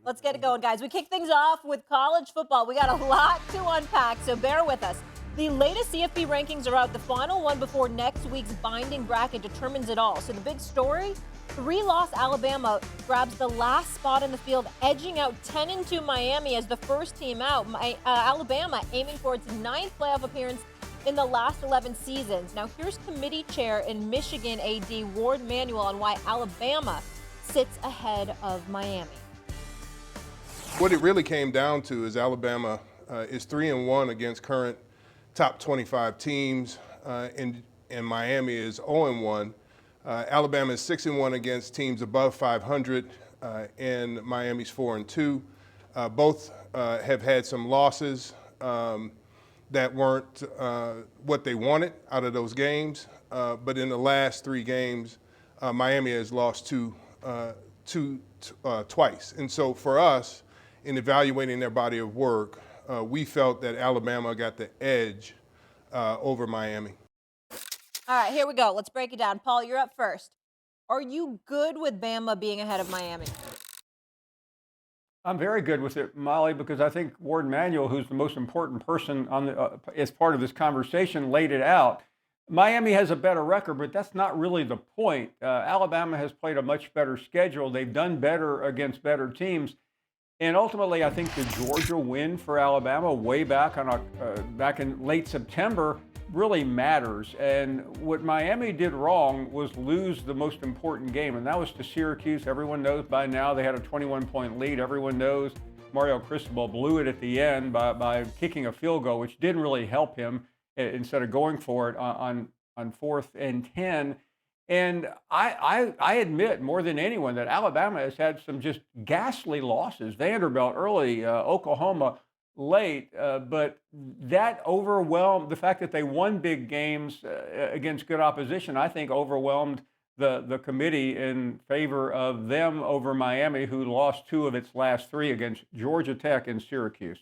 Let's get it going, guys. We kick things off with college football. We got a lot to unpack, so bear with us. The latest CFP rankings are out. The final one before next week's binding bracket determines it all. So the big story, 3-loss Alabama grabs the last spot in the field, edging out 10-2 Miami as the first team out. Alabama aiming for its 9th playoff appearance in the last 11 seasons. Now here's committee chair in Michigan AD Warde Manuel on why Alabama sits ahead of Miami. What it really came down to is Alabama is 3-1 against current top 25 teams, and Miami is 0-1. Alabama is 6-1 against teams above 500, and Miami's 4-2. Both have had some losses that weren't what they wanted out of those games, but in the last 3 games, Miami has lost twice. And so for us, in evaluating their body of work, we felt that Alabama got the edge over Miami. All right, here we go. Let's break it down. Paul, you're up first. Are you good with Bama being ahead of Miami? I'm very good with it, Molly, because I think Warde Manuel, who's the most important person on the, as part of this conversation, laid it out. Miami has a better record, but that's not really the point. Alabama has played a much better schedule. They've done better against better teams. And ultimately, I think the Georgia win for Alabama way back back in late September really matters. And what Miami did wrong was lose the most important game, and that was to Syracuse. Everyone knows by now they had a 21-point lead. Everyone knows Mario Cristobal blew it at the end by kicking a field goal, which didn't really help him instead of going for it on 4th and 10. And I admit more than anyone that Alabama has had some just ghastly losses. Vanderbilt early, Oklahoma late, but that overwhelmed the fact that they won big games against good opposition. I think overwhelmed the committee in favor of them over Miami, who lost 2 of its last 3 against Georgia Tech and Syracuse.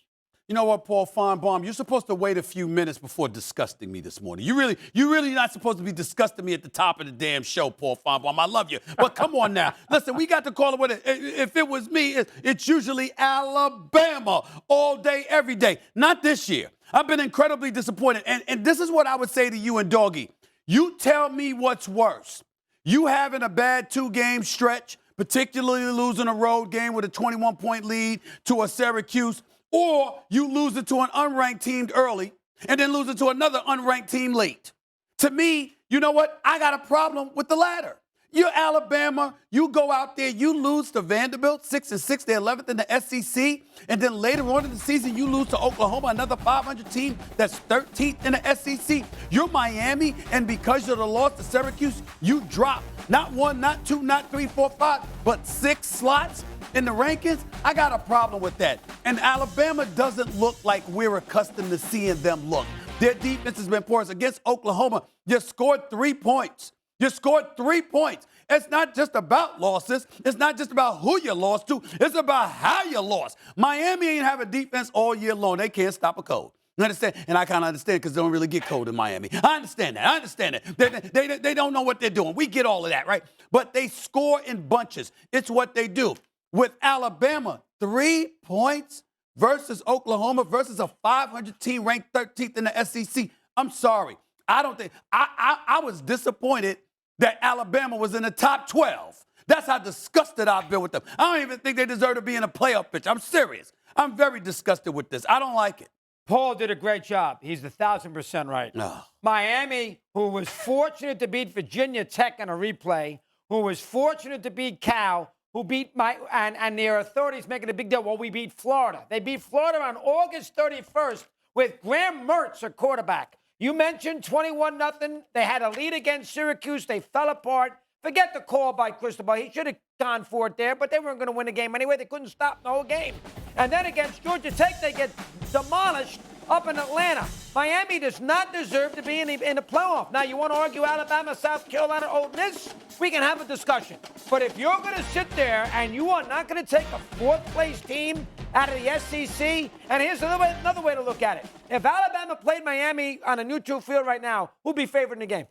You know what, Paul Finebaum? You're supposed to wait a few minutes before disgusting me this morning. You're really not supposed to be disgusting me at the top of the damn show, Paul Finebaum. I love you. But come on now. Listen, we got to call it what it is. If it was me, it's usually Alabama all day, every day. Not this year. I've been incredibly disappointed. And this is what I would say to you and Doggy. You tell me what's worse. You having a bad 2-game stretch, particularly losing a road game with a 21-point lead to a Syracuse, or you lose it to an unranked team early and then lose it to another unranked team late. To me, you know what? I got a problem with the latter. You're Alabama. You go out there, you lose to Vanderbilt, 6-6, they're 11th in the SEC. And then later on in the season, you lose to Oklahoma, another 500 team that's 13th in the SEC. You're Miami, and because you're the loss to Syracuse, you drop not 1, not 2, not 3, 4, 5, but 6 slots in the rankings. I got a problem with that. And Alabama doesn't look like we're accustomed to seeing them look. Their defense has been porous. Against Oklahoma, you scored 3 points. You scored 3 points. It's not just about losses. It's not just about who you lost to. It's about how you lost. Miami ain't have a defense all year long. They can't stop a cold. You understand? And I kind of understand because they don't really get cold in Miami. I understand that. I understand that. They don't know what they're doing. We get all of that, right? But they score in bunches. It's what they do. With Alabama, 3 points versus Oklahoma versus a 500 team ranked 13th in the SEC. I'm sorry. I don't think I was disappointed that Alabama was in the top 12. That's how disgusted I've been with them. I don't even think they deserve to be in a playoff picture. I'm serious. I'm very disgusted with this. I don't like it. Paul did a great job. He's 1,000% right. No. Miami, who was fortunate to beat Virginia Tech in a replay, who was fortunate to beat Cal, who beat and their authorities making a big deal. Well, we beat Florida. They beat Florida on August 31st with Graham Mertz, a quarterback. You mentioned 21-0. They had a lead against Syracuse. They fell apart. Forget the call by Cristobal. He should have gone for it there, but they weren't going to win the game anyway. They couldn't stop the whole game. And then against Georgia Tech, they get demolished up in Atlanta. Miami does not deserve to be in the playoff. Now, you want to argue Alabama, South Carolina, Ole Miss? We can have a discussion. But if you're going to sit there and you are not going to take a 4th-place team out of the SEC, and here's another way to look at it. If Alabama played Miami on a neutral field right now, who'd be favored in the game?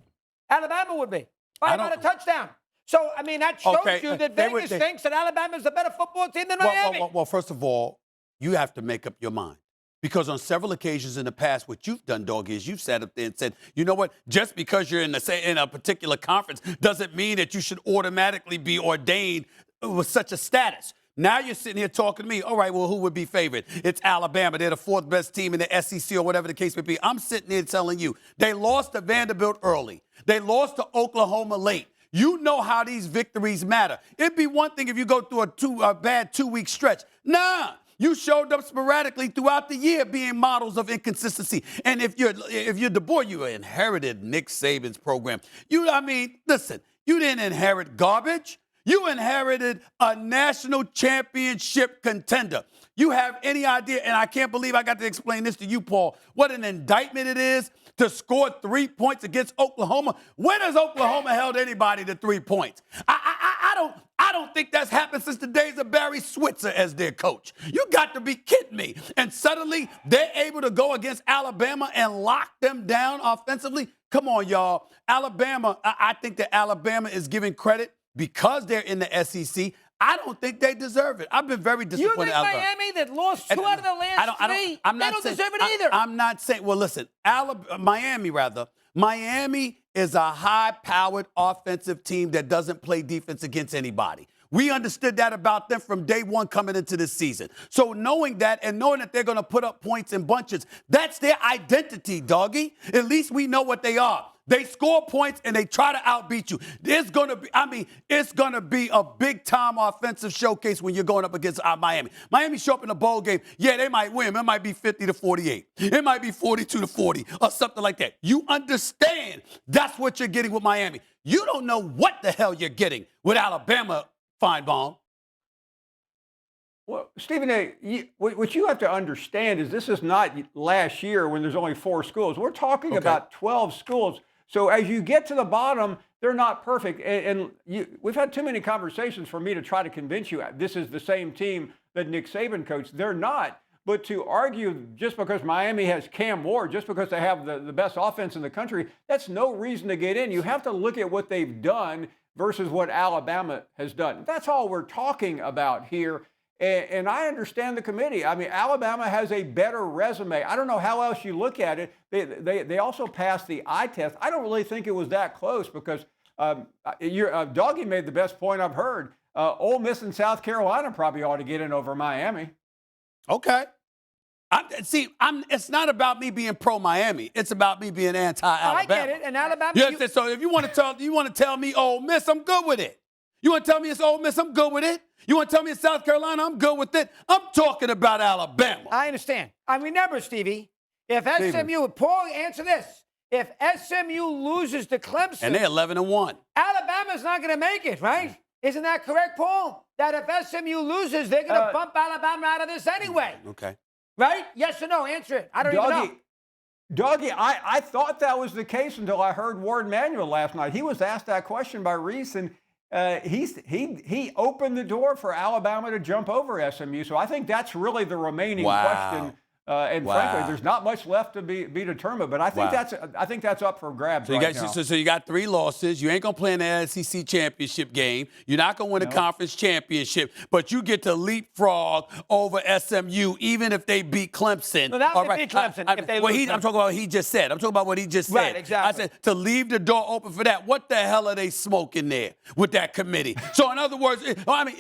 Alabama would be. By about a touchdown. So, I mean, that shows Okay, you that they Vegas were- thinks that Alabama's a better football team than Miami. Well, first of all, you have to make up your mind. Because on several occasions in the past, what you've done, dog, is you've sat up there and said, you know what? Just because you're in a particular conference doesn't mean that you should automatically be ordained with such a status. Now you're sitting here talking to me. All right, well, who would be favored? It's Alabama. They're the fourth best team in the SEC or whatever the case may be. I'm sitting there telling you, they lost to Vanderbilt early. They lost to Oklahoma late. You know how these victories matter. It'd be one thing if you go through a bad 2-week stretch. Nah. You showed up sporadically throughout the year being models of inconsistency. And if you're DeBoer, you inherited Nick Saban's program. Listen, you didn't inherit garbage. You inherited a national championship contender. You have any idea, and I can't believe I got to explain this to you, Paul, what an indictment it is to score 3 points against Oklahoma. When has Oklahoma held anybody to 3 points? I don't think that's happened since the days of Barry Switzer as their coach. You got to be kidding me. And suddenly they're able to go against Alabama and lock them down offensively. Come on, y'all. Alabama, I think that Alabama is giving credit because they're in the SEC. I don't think they deserve it. I've been very disappointed. You think Miami that lost 2 out of the last 3, they don't deserve it either. I'm not saying, well, listen, Miami is a high-powered offensive team that doesn't play defense against anybody. We understood that about them from day one coming into this season. So knowing that and knowing that they're going to put up points in bunches, that's their identity, doggy. At least we know what they are. They score points and they try to outbeat you. It's going to be a big-time offensive showcase when you're going up against Miami. Miami show up in a bowl game. Yeah, they might win. It might be 50-48. It might be 42-40 or something like that. You understand that's what you're getting with Miami. You don't know what the hell you're getting with Alabama, Finebaum. Well, Stephen A., what you have to understand is this is not last year when there's only 4 schools. We're talking about 12 schools. So as you get to the bottom, they're not perfect. And we've had too many conversations for me to try to convince you this is the same team that Nick Saban coached. They're not. But to argue just because Miami has Cam Ward, just because they have the best offense in the country, that's no reason to get in. You have to look at what they've done versus what Alabama has done. That's all we're talking about here. And I understand the committee. I mean, Alabama has a better resume. I don't know how else you look at it. They also passed the eye test. I don't really think it was that close because Doggy made the best point I've heard. Ole Miss and South Carolina probably ought to get in over Miami. Okay. It's not about me being pro-Miami. It's about me being anti-Alabama. I get it. And Alabama. So if you want to tell me Ole Miss, I'm good with it. You want to tell me it's Ole Miss, I'm good with it. You want to tell me it's South Carolina, I'm good with it. I'm talking about Alabama. I understand. I remember, Stevie, if SMU, Paul, answer this. If SMU loses to Clemson. And they're 11-1. Alabama's not going to make it, right? Isn't that correct, Paul? That if SMU loses, they're going to bump Alabama out of this anyway. Okay. Right? Yes or no? Answer it. I don't even know. Doggy, I thought that was the case until I heard Warde Manuel last night. He was asked that question by Reese, and he opened the door for Alabama to jump over SMU. So I think that's really the remaining question. And frankly, there's not much left to be determined. But I think that's up for grabs now. So you got 3 losses. You ain't gonna play in the ACC Championship game. You're not gonna win a conference championship, but you get to leapfrog over SMU even if they beat Clemson. No, that would beat Clemson. I'm talking about what he just said. I'm talking about what he just said. Right, exactly. I said to leave the door open for that. What the hell are they smoking there with that committee? So in other words,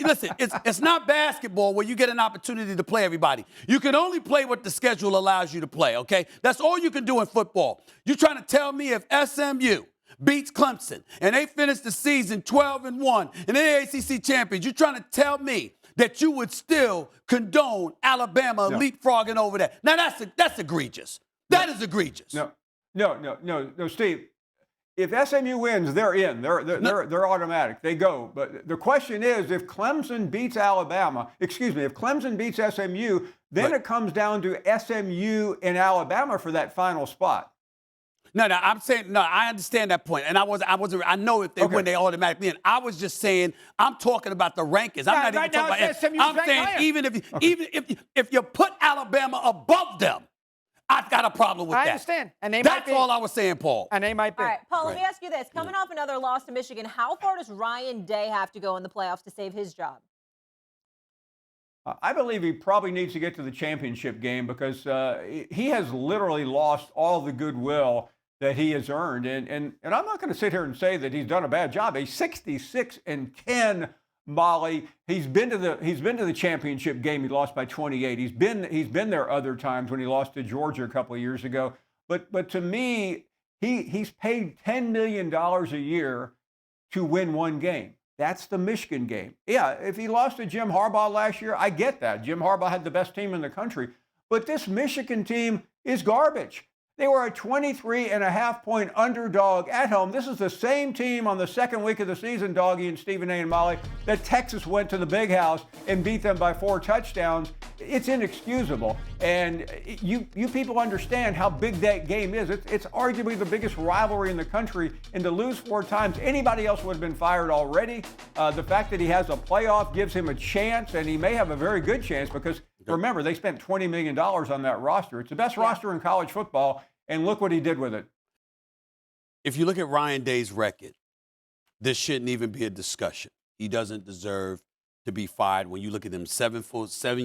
listen, it's not basketball where you get an opportunity to play everybody. You can only play what the schedule allows you to play, okay? That's all you can do in football. You're trying to tell me if SMU beats Clemson and they finish the season 12-1 and they're ACC champions, you're trying to tell me that you would still condone Alabama leapfrogging over that. Now, that's egregious. That is egregious. No, Steve. If SMU wins, they're in. They're automatic. They go. But the question is, if Clemson beats if Clemson beats SMU, then it comes down to SMU and Alabama for that final spot. I'm saying, I understand that point. And I know if they win, they automatically in. I was just saying, I'm talking about the rankings. I'm not even talking about SMU. I'm saying even if you put Alabama above them, I've got a problem with that. I understand. And they That's might be. all I was saying, Paul. And they might be. All right, Paul, let Right. me ask you this. Coming off another loss to Michigan, how far does Ryan Day have to go in the playoffs to save his job? I believe he probably needs to get to the championship game because he has literally lost all the goodwill that he has earned. And I'm not going to sit here and say that he's done a bad job. He's 66-10, Molly. He's been to the championship game. He lost by 28. He's been there other times when he lost to Georgia a couple of years ago. But to me, he's paid $10 million a year to win one game. That's the Michigan game. Yeah, if he lost to Jim Harbaugh last year, I get that. Jim Harbaugh had the best team in the country. But this Michigan team is garbage. They were a 23.5-point underdog at home. This is the same team on the second week of the season, Doggy and Stephen A. and Molly, that Texas went to the Big House and beat them by 4 touchdowns. It's inexcusable. And you people understand how big that game is. It's arguably the biggest rivalry in the country. And to lose 4 times, anybody else would have been fired already. The fact that he has a playoff gives him a chance, and he may have a very good chance because remember, they spent $20 million on that roster. It's the best roster in college football, and look what he did with it. If you look at Ryan Day's record, this shouldn't even be a discussion. He doesn't deserve to be fired. When you look at him, 7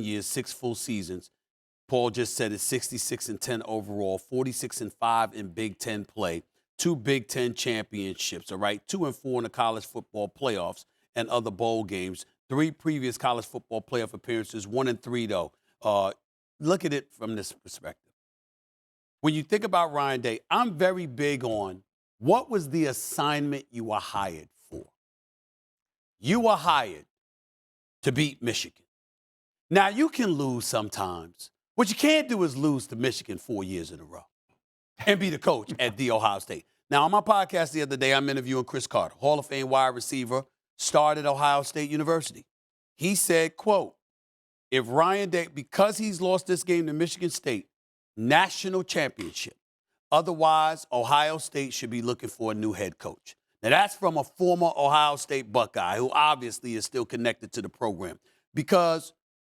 years, 6 full seasons. Paul just said it's 66-10 overall, 46-5 in Big Ten play, 2 Big Ten championships, all right, 2-4 in the college football playoffs and other bowl games. 3 previous college football playoff appearances, 1-3 though. Look at it from this perspective. When you think about Ryan Day, I'm very big on what was the assignment you were hired for. You were hired to beat Michigan. Now, you can lose sometimes. What you can't do is lose to Michigan 4 years in a row and be the coach at The Ohio State. Now, on my podcast the other day, I'm interviewing Chris Carter, Hall of Fame wide receiver, started at Ohio State University. He said, quote, if Ryan Day, because he's lost this game to Michigan State, national championship. Otherwise, Ohio State should be looking for a new head coach. Now, that's from a former Ohio State Buckeye who obviously is still connected to the program because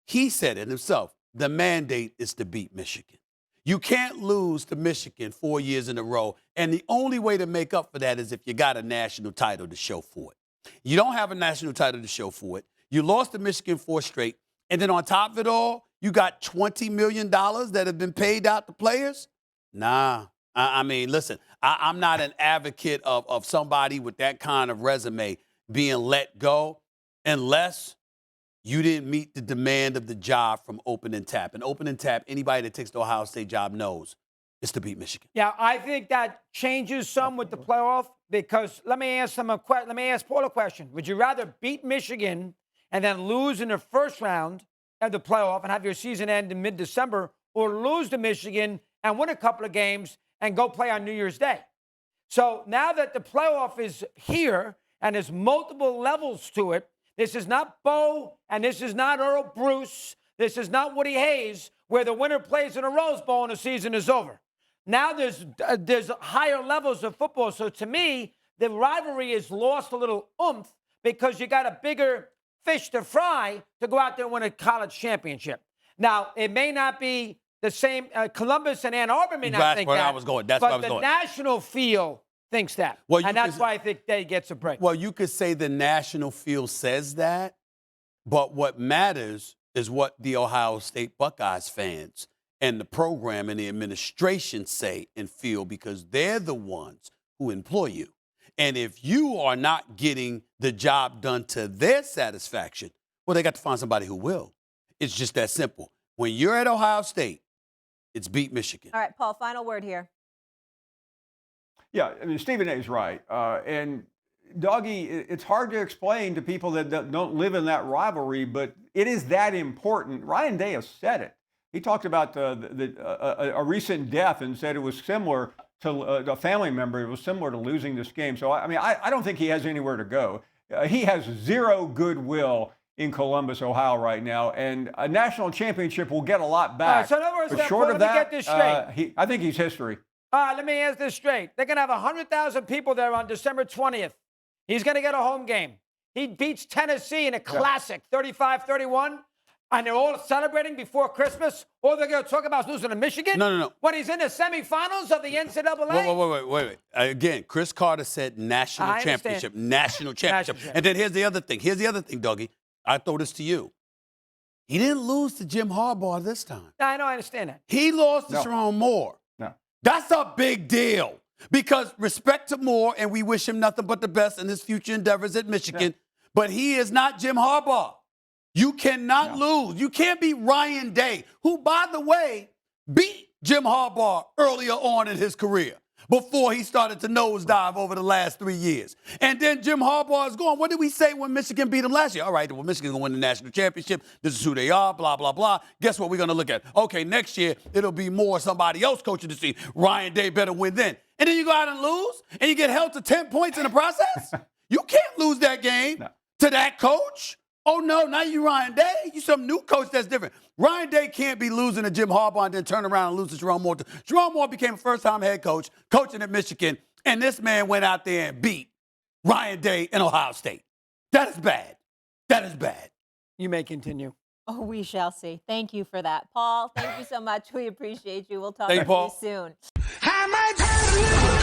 he said it himself. The mandate is to beat Michigan. You can't lose to Michigan 4 years in a row, and the only way to make up for that is if you got a national title to show for it. You don't have a national title to show for it. You lost to Michigan 4 straight. And then on top of it all, you got $20 million that have been paid out to players? Nah. I mean, listen, I'm not an advocate of somebody with that kind of resume being let go unless you didn't meet the demand of the job from Open and Tap. And Open and Tap, anybody that takes the Ohio State job knows, is to beat Michigan. Yeah, I think that changes some with the playoff because let me ask Paul a question. Would you rather beat Michigan and then lose in the first round of the playoff and have your season end in mid-December, or lose to Michigan and win a couple of games and go play on New Year's Day? So now that the playoff is here and there's multiple levels to it, this is not Bo and this is not Earl Bruce. This is not Woody Hayes, where the winner plays in a Rose Bowl and the season is over. Now there's higher levels of football. So to me, the rivalry has lost a little oomph because you got a bigger fish to fry to go out there and win a college championship. Now, it may not be the same. Columbus and Ann Arbor may not think that. That's where I was going. That's where I was going. But the national feel thinks that. Well, and that's why I think Day gets a break. Well, you could say the national feel says that, but what matters is what the Ohio State Buckeyes fans and the program and the administration say and feel, because they're the ones who employ you. And if you are not getting the job done to their satisfaction, well, they got to find somebody who will. It's just that simple. When you're at Ohio State, it's beat Michigan. All right, Paul, final word here. Yeah, I mean, Stephen A. is right. And Doggy, it's hard to explain to people that don't live in that rivalry, but it is that important. Ryan Day has said it. He talked about a recent death and said it was similar to a family member. It was similar to losing this game. So, I mean, I don't think he has anywhere to go. He has zero goodwill in Columbus, Ohio right now, and a national championship will get a lot back. So in other words, but short of let me that, get this straight. I think he's history. Let me ask this straight. They're going to have 100,000 people there on December 20th. He's going to get a home game. He beats Tennessee in a classic, 35-31. And they're all celebrating before Christmas. All they're going to talk about is losing to Michigan? No. When he's in the semifinals of the NCAA? Wait. Again, Chris Carter said national championship. National championship. And then here's the other thing. Dougie. I throw this to you. He didn't lose to Jim Harbaugh this time. I know, I understand that. He lost to Sharon Moore. No. That's a big deal. Because respect to Moore, and we wish him nothing but the best in his future endeavors at Michigan. Yeah. But he is not Jim Harbaugh. You cannot lose. You can't beat Ryan Day, who, by the way, beat Jim Harbaugh earlier on in his career before he started to nosedive over the last 3 years. And then Jim Harbaugh is gone. What did we say when Michigan beat him last year? All right, well, Michigan's going to win the national championship. This is who they are, blah, blah, blah. Guess what we're going to look at? Okay, next year, it'll be more somebody else coaching the team. Ryan Day better win then. And then you go out and lose, and you get held to 10 points in the process? You can't lose that game to that coach. Oh, no, now you Ryan Day. You some new coach that's different. Ryan Day can't be losing to Jim Harbaugh and then turn around and lose to Sharon Moore. Sharon Moore became a first-time head coach, coaching at Michigan, and this man went out there and beat Ryan Day in Ohio State. That is bad. That is bad. You may continue. Oh, we shall see. Thank you for that. Paul, thank you so much. We appreciate you. We'll talk Thank to you, Paul. you soon.